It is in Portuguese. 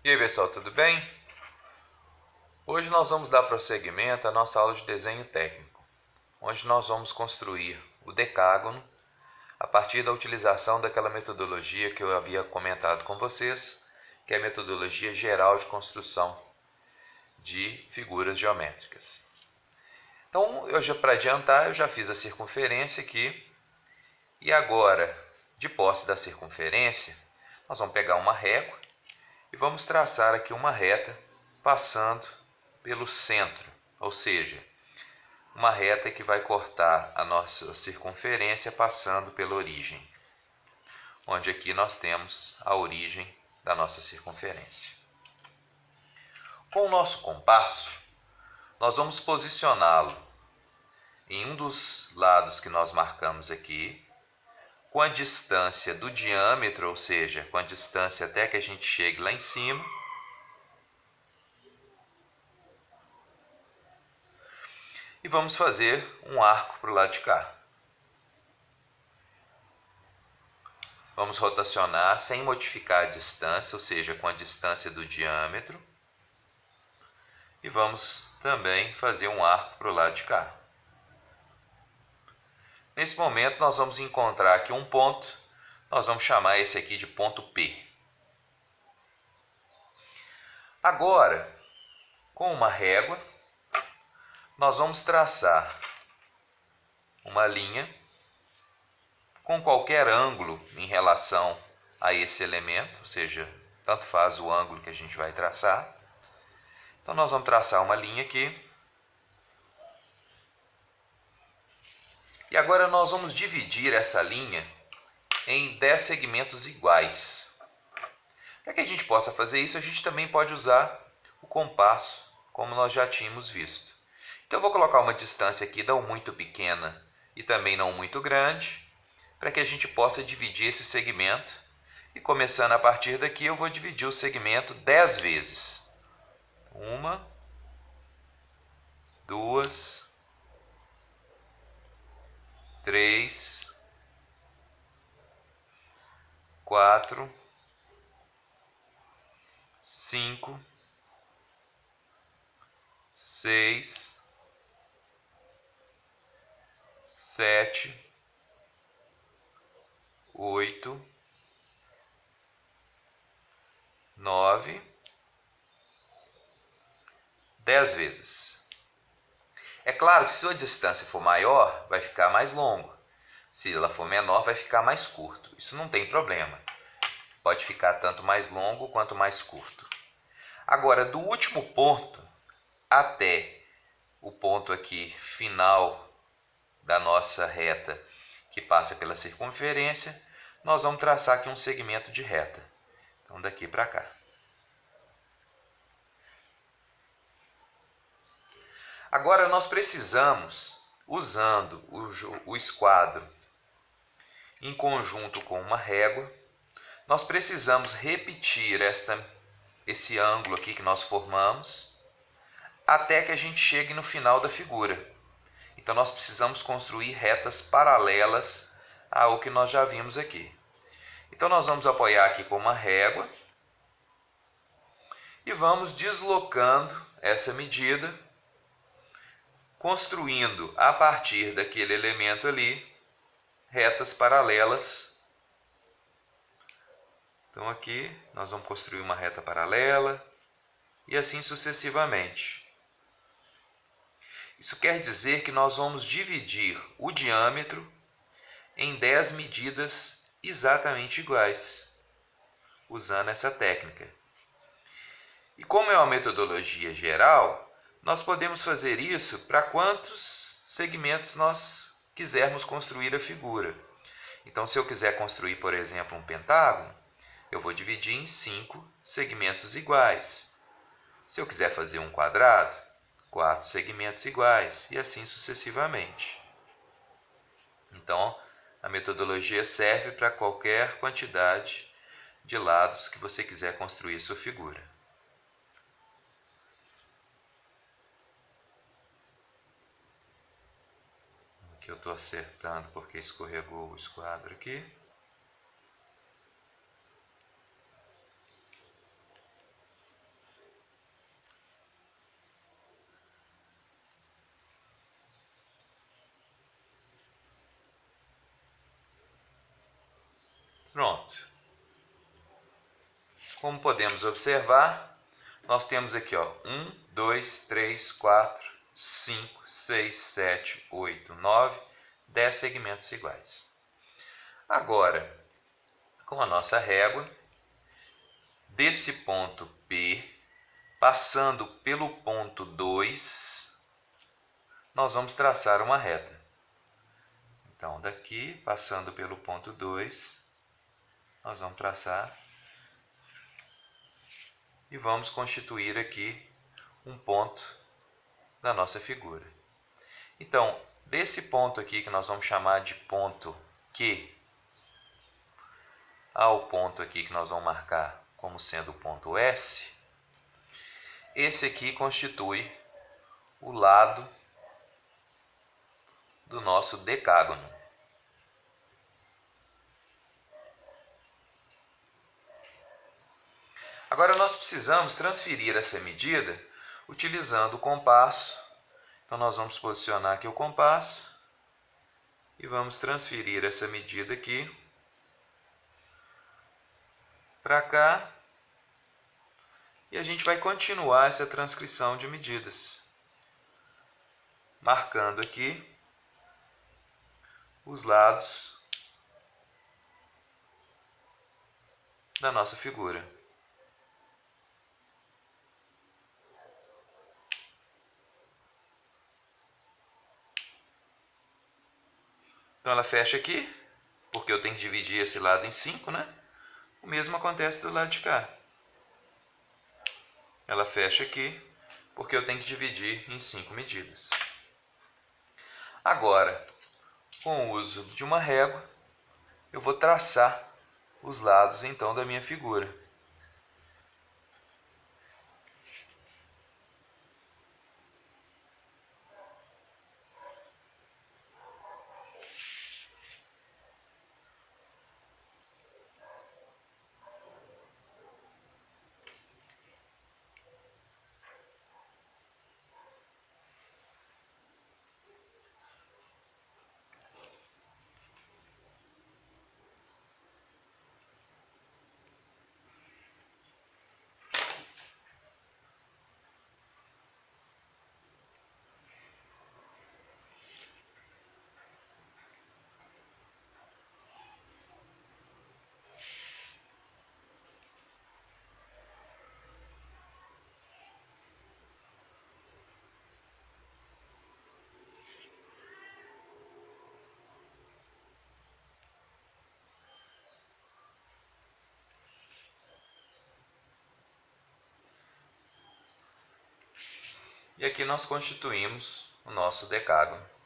E aí pessoal, tudo bem? Hoje nós vamos dar prosseguimento à nossa aula de desenho técnico, onde nós vamos construir o decágono a partir da utilização daquela metodologia que eu havia comentado com vocês, que é a metodologia geral de construção de figuras geométricas. Então, para adiantar, eu já fiz a circunferência aqui, e agora, de posse da circunferência, nós vamos pegar uma régua e vamos traçar aqui uma reta passando pelo centro, ou seja, uma reta que vai cortar a nossa circunferência passando pela origem, onde aqui nós temos a origem da nossa circunferência. Com o nosso compasso, nós vamos posicioná-lo em um dos lados que nós marcamos aqui, com a distância do diâmetro, ou seja, com a distância até que a gente chegue lá em cima, e vamos fazer um arco para o lado de cá. Vamos rotacionar sem modificar a distância, ou seja, com a distância do diâmetro. E vamos também fazer um arco para o lado de cá. Nesse momento nós vamos encontrar aqui um ponto, nós vamos chamar esse aqui de ponto P. Agora, com uma régua, nós vamos traçar uma linha com qualquer ângulo em relação a esse elemento, ou seja, tanto faz o ângulo que a gente vai traçar. Então nós vamos traçar uma linha aqui. E agora nós vamos dividir essa linha em 10 segmentos iguais. Para que a gente possa fazer isso, a gente também pode usar o compasso, como nós já tínhamos visto. Então eu vou colocar uma distância aqui não muito pequena e também não muito grande, para que a gente possa dividir esse segmento. E começando a partir daqui, eu vou dividir o segmento 10 vezes. 1, 2, 3, 4, 5, 6, 7, 8, 9, 10 vezes. É claro que se a distância for maior, vai ficar mais longo. Se ela for menor, vai ficar mais curto. Isso não tem problema. Pode ficar tanto mais longo quanto mais curto. Agora, do último ponto até o ponto aqui final da nossa reta, que passa pela circunferência, nós vamos traçar aqui um segmento de reta. Então, daqui para cá. Agora nós precisamos, usando o esquadro em conjunto com uma régua, nós precisamos repetir esse ângulo aqui que nós formamos até que a gente chegue no final da figura. Então nós precisamos construir retas paralelas ao que nós já vimos aqui. Então nós vamos apoiar aqui com uma régua e vamos deslocando essa medida, construindo a partir daquele elemento ali retas paralelas. Então aqui nós vamos construir uma reta paralela e assim sucessivamente. Isso quer dizer que nós vamos dividir o diâmetro em 10 medidas exatamente iguais, usando essa técnica. E como é uma metodologia geral, nós podemos fazer isso para quantos segmentos nós quisermos construir a figura. Então, se eu quiser construir, por exemplo, um pentágono, eu vou dividir em 5 segmentos iguais. Se eu quiser fazer um quadrado, 4 segmentos iguais, e assim sucessivamente. Então, a metodologia serve para qualquer quantidade de lados que você quiser construir sua figura. Aqui eu estou acertando porque escorregou o esquadro aqui. Pronto. Como podemos observar, nós temos aqui 1, 2, 3, 4, 5, 6, 7, 8, 9, 10 segmentos iguais. Agora, com a nossa régua, desse ponto P, passando pelo ponto 2, nós vamos traçar uma reta. Então, daqui, passando pelo ponto 2, nós vamos traçar e vamos constituir aqui um ponto da nossa figura. Então, desse ponto aqui, que nós vamos chamar de ponto Q, ao ponto aqui que nós vamos marcar como sendo o ponto S, esse aqui constitui o lado do nosso decágono. Agora nós precisamos transferir essa medida utilizando o compasso. Então nós vamos posicionar aqui o compasso e vamos transferir essa medida aqui para cá. E a gente vai continuar essa transcrição de medidas, marcando aqui os lados da nossa figura. Então ela fecha aqui, porque eu tenho que dividir esse lado em 5, né? O mesmo acontece do lado de cá. Ela fecha aqui, porque eu tenho que dividir em 5 medidas. Agora, com o uso de uma régua, eu vou traçar os lados então da minha figura. E aqui nós constituímos o nosso decágono.